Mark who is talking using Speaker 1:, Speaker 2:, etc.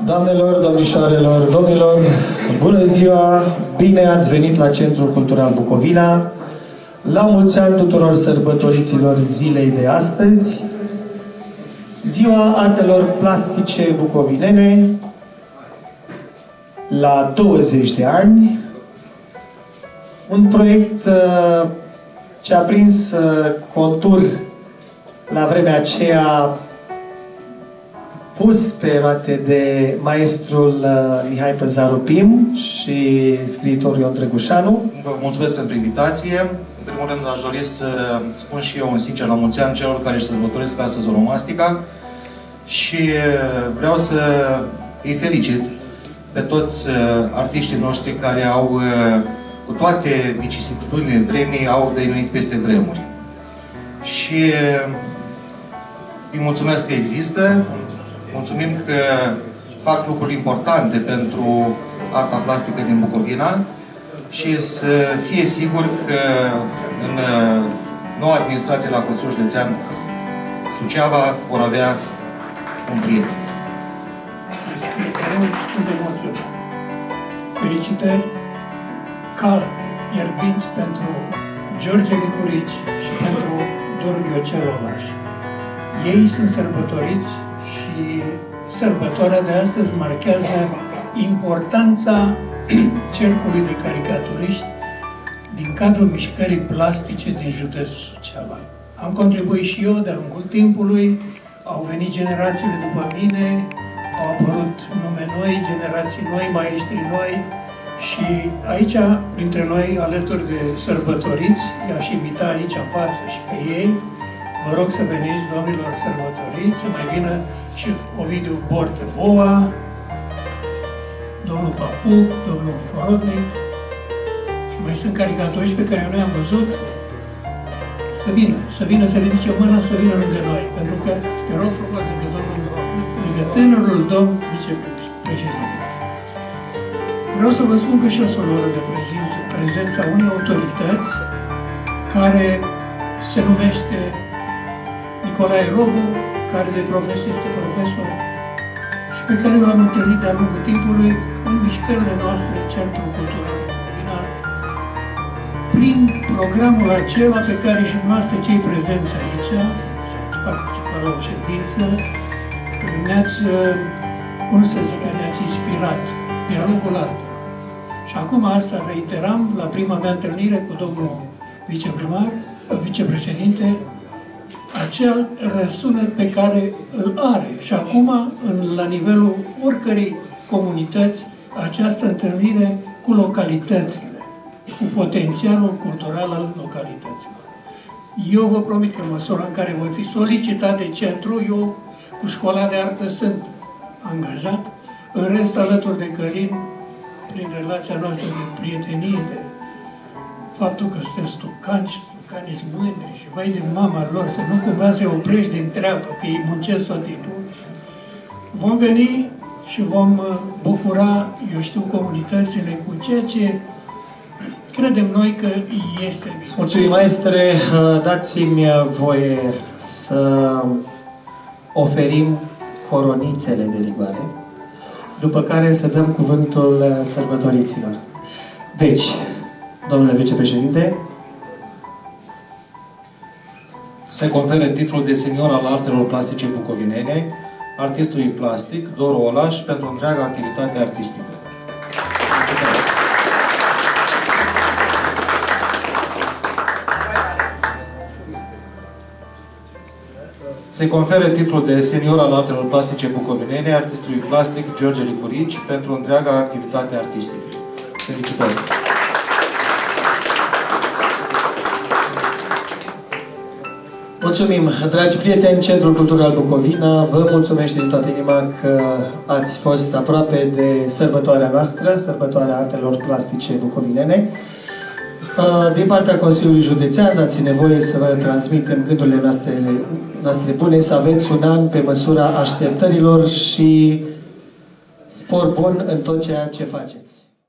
Speaker 1: Doamnelor, domnișoarelor, domnilor, bună ziua! Bine ați venit la Centrul Cultural Bucovina. La mulți ani tuturor sărbătoriților zilei de astăzi, Ziua Artelor Plastice Bucovinene, la 20 de ani, un proiect ce a prins contur la vremea aceea pus pe roate de maestrul Mihai Păzaru Pim și scriitorul Ion Drăgușanu.
Speaker 2: Vă mulțumesc pentru invitație. În primul rând aș dori să spun și eu un sincer la mulți ani celor care își sărbătoresc astăzi onomastica și vreau să îi felicit pe toți artiștii noștri care au, cu toate vicisitudinile vremii, au dăinuit peste vremuri. Și îi mulțumesc că există, mulțumim că fac lucruri importante pentru arta plastică din Bucovina și să fie sigur că în noua administrație la Consiliul Județean Suceava vor avea un prieten.
Speaker 3: Sunt emoționat. Felicitări calde, fierbinți pentru George Licurici și pentru Doru Ghiocel Olaș. Ei sunt sărbătoriți și sărbătoarea de astăzi marchează importanța cercului de caricaturiști din cadrul mișcării plastice din județul Suceava. Am contribuit și eu de-a lungul timpului, au venit generațiile după mine, au apărut nume noi, generații noi, maestri noi și aici, printre noi, alături de sărbătoriți, i-aș invita aici în față și pe ei, vă rog să veniți, domnilor sărbătoriți, să mai vină și Ovidiu Borte-Boa, domnul Papuc, domnul Horodnic și mai sunt caricaturiști pe care noi am văzut, să vină, să ridice mâna, să vină lângă noi, pentru că, te rog frumos, lângă tânărul domn vicepreședinte. Vreau să vă spun că și eu sunt luată de prezența unei autorități care se numește Nicolae Robu, care de profesie este profesor și pe care l-am întâlnit de-a lungul timpului în mișcările noastre Centrul Cultural Bucovina, prin programul acela pe care și noastre cei prezenți aici, și ați participat la o ședință, ne-ați, cum să zic, ne-ați inspirat de-a lungul artelor. Și acum asta reiteram la prima mea întâlnire cu domnul vicepreședinte, acel răsunet pe care îl are. Și acum, la nivelul oricărei comunități, această întâlnire cu localitățile, cu potențialul cultural al localităților. Eu vă promit că în măsura în care voi fi solicitat de centru, eu cu școala de artă sunt angajat, în rest alături de Călin, prin relația noastră de prietenie, de faptul că suntem stucani sunt mândri și vai de mama lor, să nu cumva să-i oprești din treabă, că ei muncesc tot timpul. Vom veni și vom bucura, eu știu, comunitățile cu ceea ce credem noi că este bine.
Speaker 1: Mulțumim, maestre. Dați-mi voie să oferim coronițele de rigoare, după care să dăm cuvântul sărbătoriților. Deci, domnule vicepreședinte,
Speaker 2: se conferă titlul de senior al artelor plastice bucovinene artistului plastic Doru Olaș pentru întreaga activitate artistică. Se conferă titlul de senior al artelor plastice bucovinene artistului plastic George Licurici pentru întreaga activitate artistică. Felicitări!
Speaker 1: mulțumim, dragi prieteni, Centrul Cultural Bucovina, vă mulțumesc din toată inima că ați fost aproape de sărbătoarea noastră, sărbătoarea artelor plastice bucovinene. Din partea Consiliului Județean, dați nevoie să vă transmitem gândurile noastre bune, să aveți un an pe măsura așteptărilor și spor bun în tot ceea ce faceți.